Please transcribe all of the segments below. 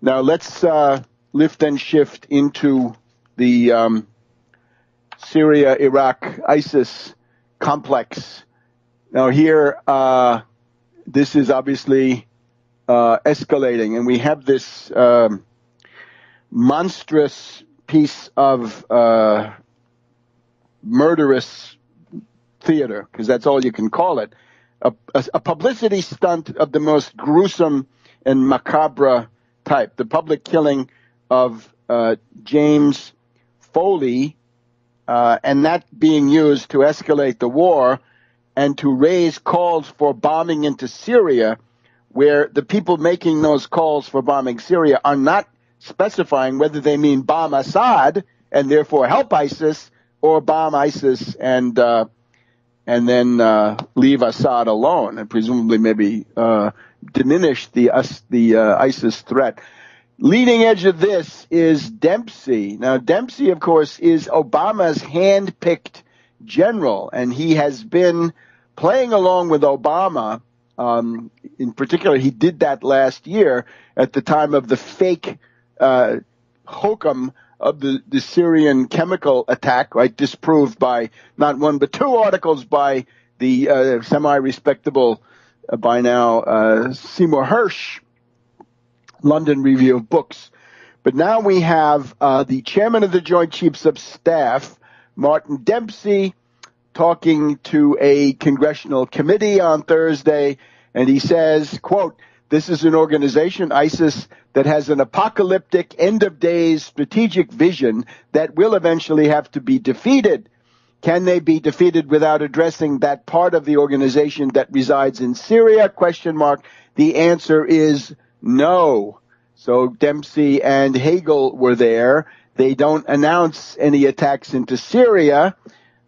Now let's lift and shift into the Syria, Iraq, ISIS complex. Now here, this is obviously escalating, and we have this monstrous piece of murderous theater, because that's all you can call it, a publicity stunt of the most gruesome and macabre type, the public killing of James Foley, and that being used to escalate the war and to raise calls for bombing into Syria, where the people making those calls for bombing Syria are not specifying whether they mean bomb Assad and therefore help ISIS, or bomb ISIS and then leave Assad alone, and presumably maybe diminish the ISIS threat. Leading edge of this is Dempsey. Now, Dempsey, of course, is Obama's hand-picked general, and he has been playing along with Obama. In particular, he did that last year at the time of the fake hokum of the Syrian chemical attack, right, disproved by not one but two articles by the semi-respectable, by now, Seymour Hersh, London Review of Books. But now we have the chairman of the Joint Chiefs of Staff, Martin Dempsey, talking to a congressional committee on Thursday, and he says, quote, "This is an organization, ISIS, that has an apocalyptic, end-of-days strategic vision that will eventually have to be defeated. Can they be defeated without addressing that part of the organization that resides in Syria? Question mark. The answer is no." So Dempsey and Hagel were there. They don't announce any attacks into Syria,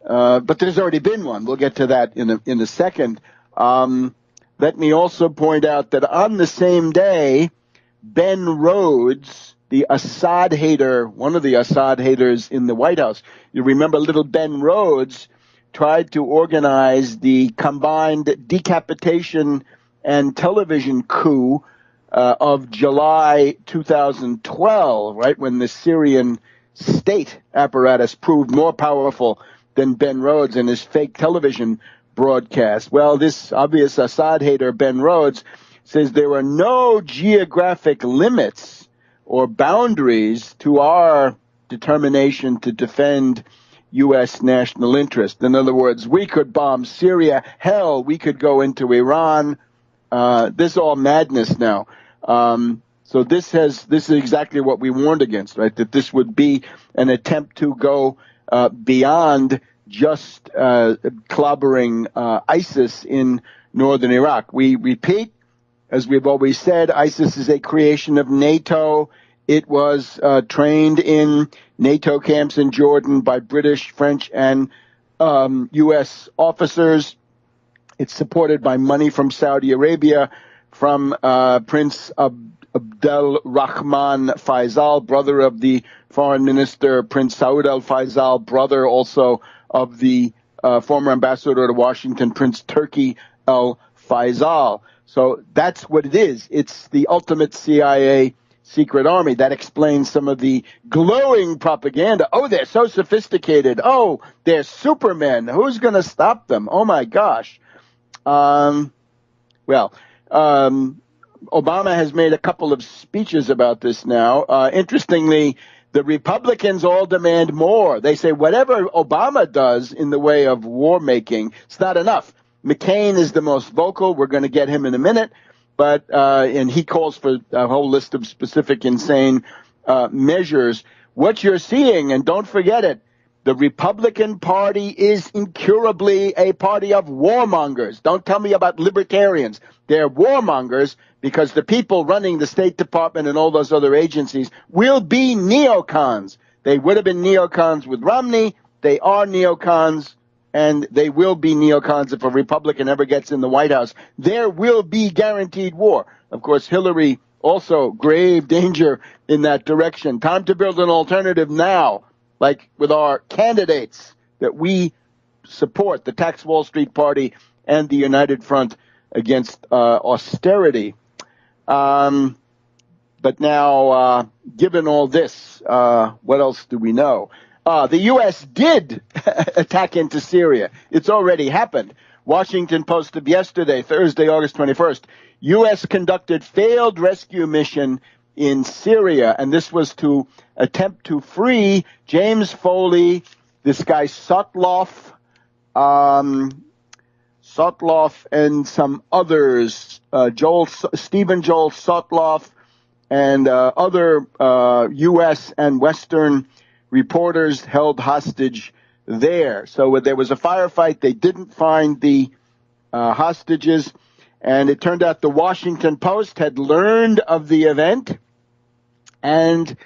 but there's already been one. We'll get to that in a second. Let me also point out that on the same day, Ben Rhodes, the Assad hater, one of the Assad haters in the White House, you remember little Ben Rhodes tried to organize the combined decapitation and television coup of July 2012, right, when the Syrian state apparatus proved more powerful than Ben Rhodes and his fake television broadcast. Well, this obvious Assad hater, Ben Rhodes, says there are no geographic limits or boundaries to our determination to defend U.S. national interest. In other words, we could bomb Syria. Hell, we could go into Iran. This is all madness now. So this is exactly what we warned against, right? That this would be an attempt to go beyond just clobbering ISIS in northern Iraq. We repeat, as we've always said, ISIS is a creation of NATO. It was trained in NATO camps in Jordan by British, French, and U.S. officers. It's supported by money from Saudi Arabia, from Prince Abdel Rahman Faisal, brother of the foreign minister, Prince Saud al-Faisal, brother also of the former ambassador to Washington, Prince Turki al-Faisal. So that's what it is. It's the ultimate CIA secret army. That explains some of the glowing propaganda. Oh, they're so sophisticated. Oh, they're supermen. Who's going to stop them? Oh, my gosh. Obama has made a couple of speeches about this now. Interestingly, the Republicans all demand more. They say whatever Obama does in the way of war making, it's not enough. McCain is the most vocal. We're going to get him in a minute. But and he calls for a whole list of specific insane measures. What you're seeing, and don't forget it, the Republican Party is incurably a party of warmongers. Don't tell me about libertarians. They're warmongers because the people running the State Department and all those other agencies will be neocons. They would have been neocons with Romney. They are neocons, and they will be neocons if a Republican ever gets in the White House. There will be guaranteed war. Of course, Hillary also grave danger in that direction. Time to build an alternative now, like with our candidates that we support, the Tax Wall Street Party and the United Front Against Austerity. But now, given all this, what else do we know? The U.S. did attack into Syria. It's already happened. Washington posted yesterday, Thursday, August 21st, U.S. conducted failed rescue mission in Syria, and this was to attempt to free James Foley, this guy Sotloff, and some others, Stephen Joel Sotloff, and other U.S. and Western reporters held hostage there. So there was a firefight. They didn't find the hostages, and it turned out the Washington Post had learned of the event and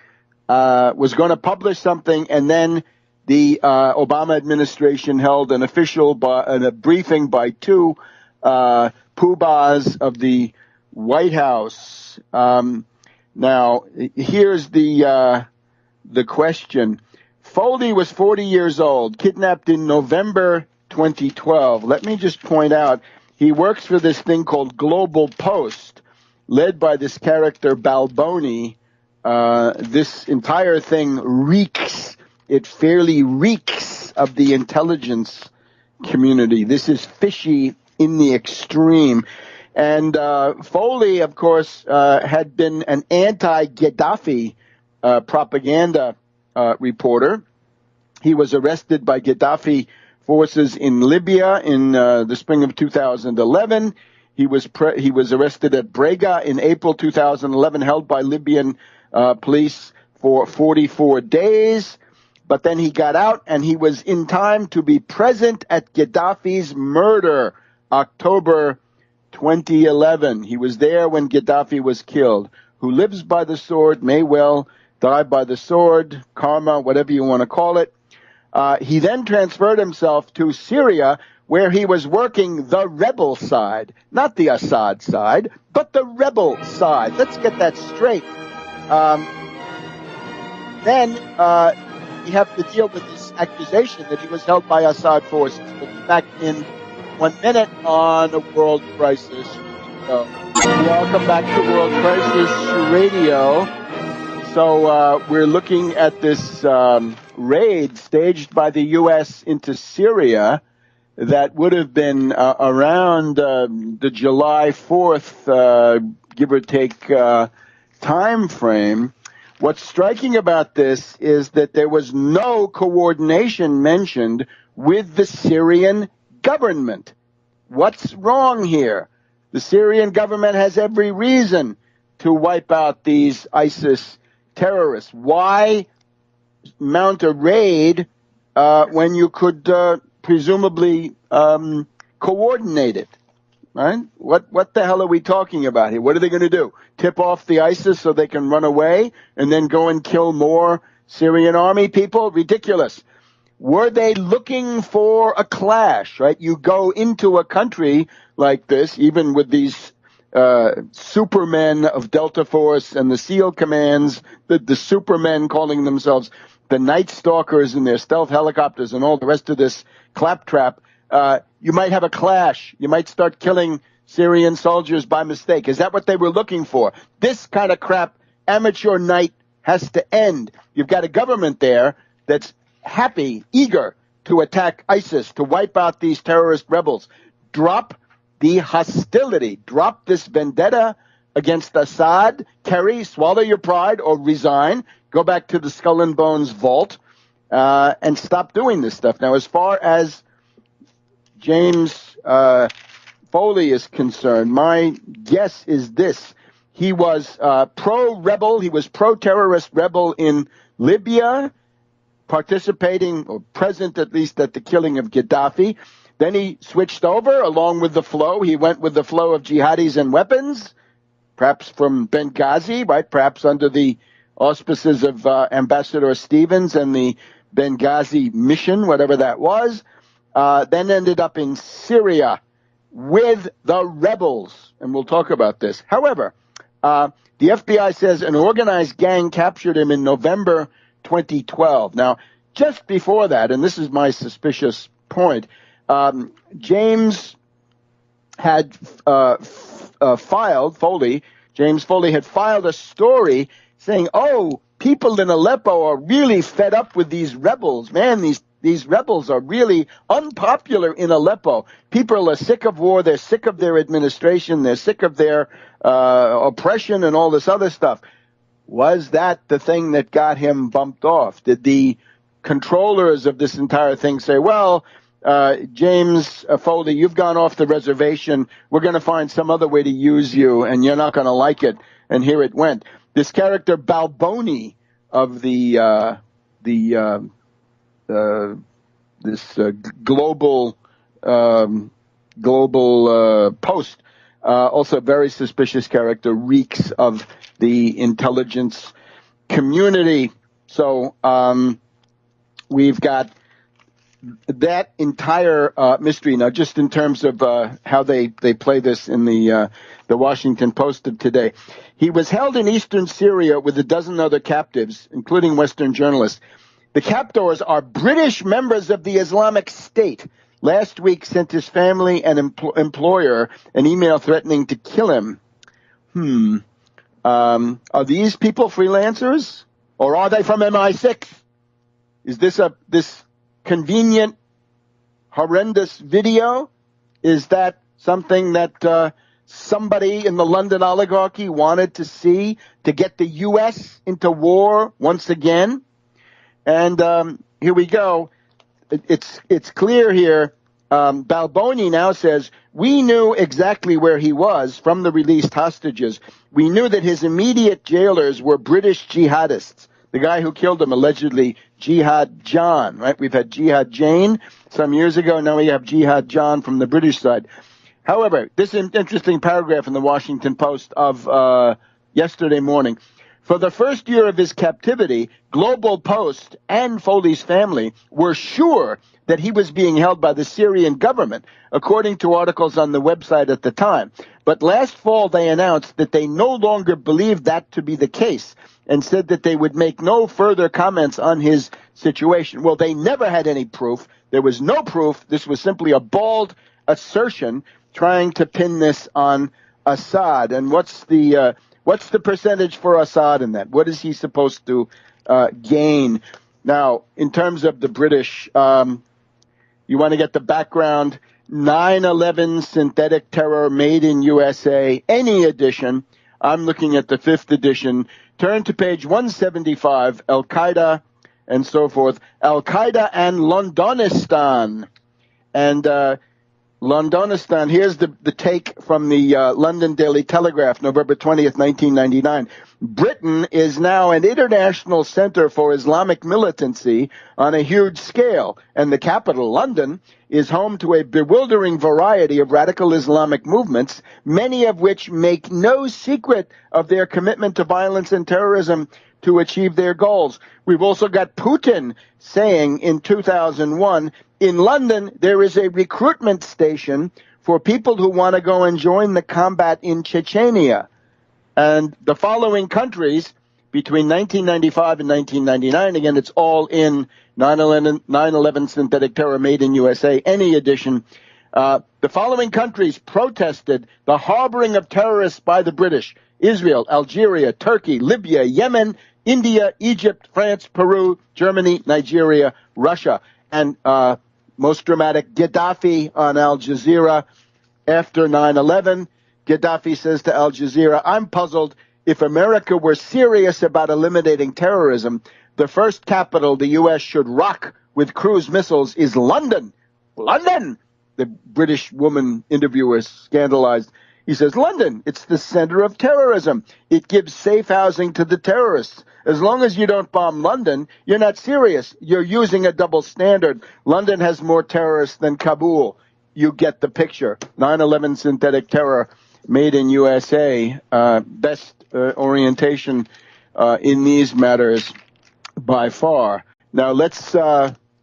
was going to publish something, and then the Obama administration held an official a briefing by two poobahs of the White House. Now, here's the question. Foley was 40 years old, kidnapped in November 2012. Let me just point out, he works for this thing called Global Post, led by this character Balboni. This entire thing fairly reeks of the intelligence community. This is fishy in the extreme. And Foley, of course, had been an anti-Gaddafi propaganda reporter. He was arrested by Gaddafi forces in Libya in the spring of 2011. He was arrested at Brega in April 2011, held by Libyan police for 44 days. But then he got out, and he was in time to be present at Gaddafi's murder, October 2011. He was there when Gaddafi was killed. Who lives by the sword may well die by the sword, karma, whatever you want to call it. He then transferred himself to Syria, where he was working the rebel side, not the Assad side, but the rebel side. Let's get that straight. Then we have to deal with this accusation that he was held by Assad forces. We'll be back in 1 minute on a World Crisis Radio. Welcome back to World Crisis Radio. So we're looking at this raid staged by the U.S. into Syria that would have been around the July 4th, give or take, time frame. What's striking about this is that there was no coordination mentioned with the Syrian government. What's wrong here? The Syrian government has every reason to wipe out these ISIS terrorists. Why mount a raid when you could presumably coordinate it? Right? What the hell are we talking about here? What are they going to do? Tip off the ISIS so they can run away and then go and kill more Syrian army people? Ridiculous. Were they looking for a clash, right? You go into a country like this, even with these supermen of Delta Force and the SEAL commands, the supermen calling themselves the Night Stalkers and their stealth helicopters and all the rest of this claptrap, you might have a clash. You might start killing Syrian soldiers by mistake. Is that what they were looking for? This kind of crap, amateur night, has to end. You've got a government there that's happy, eager to attack ISIS, to wipe out these terrorist rebels. Drop the hostility. Drop this vendetta against Assad. Kerry, swallow your pride or resign. Go back to the Skull and Bones vault and stop doing this stuff. Now, as far as James Foley is concerned, my guess is this. He was pro-rebel. He was pro-terrorist rebel in Libya, participating or present at least at the killing of Gaddafi. Then he switched over along with the flow. He went with the flow of jihadis and weapons, perhaps from Benghazi, right? Perhaps under the auspices of Ambassador Stevens and the Benghazi mission, whatever that was. Then ended up in Syria with the rebels. And we'll talk about this. However, the FBI says an organized gang captured him in November 2012. Now, just before that, and this is my suspicious point, James had filed, Foley, James Foley, had filed a story saying, oh, people in Aleppo are really fed up with these rebels. Man, these rebels are really unpopular in Aleppo. People are sick of war. They're sick of their administration. They're sick of their oppression and all this other stuff. Was that the thing that got him bumped off? Did the controllers of this entire thing say, well, James Foley, you've gone off the reservation. We're going to find some other way to use you, and you're not going to like it. And here it went. This character Balboni of this global Post, also a very suspicious character, reeks of the intelligence community. So we've got that entire mystery. Now, just in terms of how they play this in the Washington Post of today. He was held in eastern Syria with a dozen other captives, including Western journalists. The captors are British members of the Islamic State. Last week sent his family and employer an email threatening to kill him. Are these people freelancers? Or are they from MI6? Is this this convenient, horrendous video? Is that something that somebody in the London oligarchy wanted to see to get the U.S. into war once again? And here we go. It's clear here. Balboni now says, we knew exactly where he was from the released hostages. We knew that his immediate jailers were British jihadists. The guy who killed him, allegedly Jihad John, right? We've had Jihad Jane some years ago. Now we have Jihad John from the British side. However, this is an interesting paragraph in the Washington Post of yesterday morning. For the first year of his captivity, Global Post and Foley's family were sure that he was being held by the Syrian government, according to articles on the website at the time. But last fall, they announced that they no longer believed that to be the case and said that they would make no further comments on his situation. Well, they never had any proof. There was no proof. This was simply a bald assertion trying to pin this on Assad. And what's the percentage for Assad in that? What is he supposed to gain? Now, in terms of the British, you want to get the background. 9/11 synthetic terror made in USA, any edition. I'm looking at the 5th edition. Turn to page 175, Al-Qaeda and so forth. Al-Qaeda and Londonistan. And Londonistan, here's the take from the London Daily Telegraph, November 20th, 1999. Britain is now an international center for Islamic militancy on a huge scale, and the capital, London, is home to a bewildering variety of radical Islamic movements, many of which make no secret of their commitment to violence and terrorism to achieve their goals. We've also got Putin saying in 2001, in London, there is a recruitment station for people who want to go and join the combat in Chechnya. And the following countries, between 1995 and 1999, again, it's all in 9/11 synthetic terror made in USA, any edition. The following countries protested the harboring of terrorists by the British: Israel, Algeria, Turkey, Libya, Yemen, India, Egypt, France, Peru, Germany, Nigeria, Russia. And most dramatic, Gaddafi on Al Jazeera after 9/11. Gaddafi says to Al Jazeera, I'm puzzled. If America were serious about eliminating terrorism, the first capital the U.S. should rock with cruise missiles is London. London! The British woman interviewer scandalized. He says, London, it's the center of terrorism. It gives safe housing to the terrorists. As long as you don't bomb London, you're not serious. You're using a double standard. London has more terrorists than Kabul. You get the picture. 9/11 synthetic terror made in USA. Best orientation in these matters by far. Now let's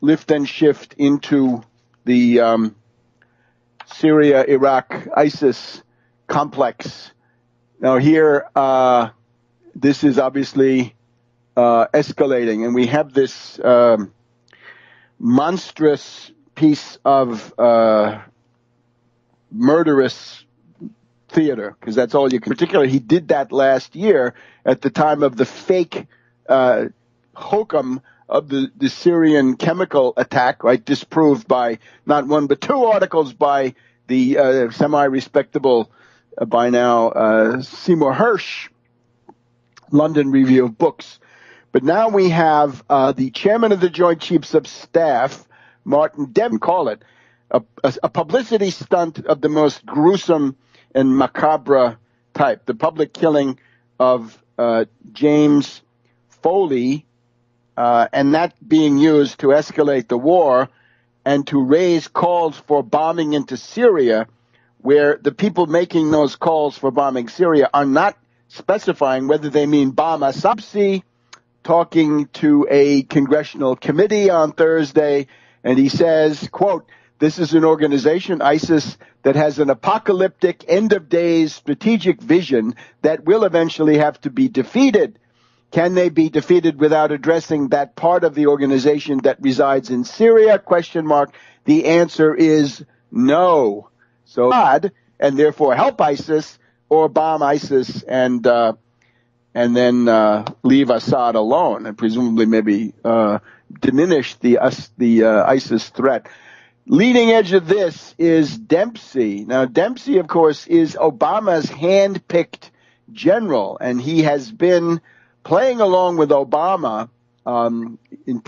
lift and shift into the Syria, Iraq, ISIS complex. Now here, this is obviously escalating, and we have this monstrous piece of murderous theater, because that's all you can. Particularly, he did that last year at the time of the fake hokum of the Syrian chemical attack, right? Disproved by not one but two articles by the semi-respectable, by now, Seymour Hersh, London Review of Books. But now we have the chairman of the Joint Chiefs of Staff, Martin Debs, call it a publicity stunt of the most gruesome and macabre type. The public killing of James Foley, and that being used to escalate the war and to raise calls for bombing into Syria, where the people making those calls for bombing Syria are not specifying whether they mean bomb Assad. Talking to a congressional committee on Thursday, and he says, quote, "This is an organization, ISIS, that has an apocalyptic, end-of-days strategic vision that will eventually have to be defeated. Can they be defeated without addressing that part of the organization that resides in Syria? Question mark. The answer is no. So, and therefore help ISIS or bomb ISIS and then leave Assad alone, and presumably maybe diminish the ISIS threat." Leading edge of this is Dempsey. Now, Dempsey, of course, is Obama's hand-picked general, and he has been playing along with Obama in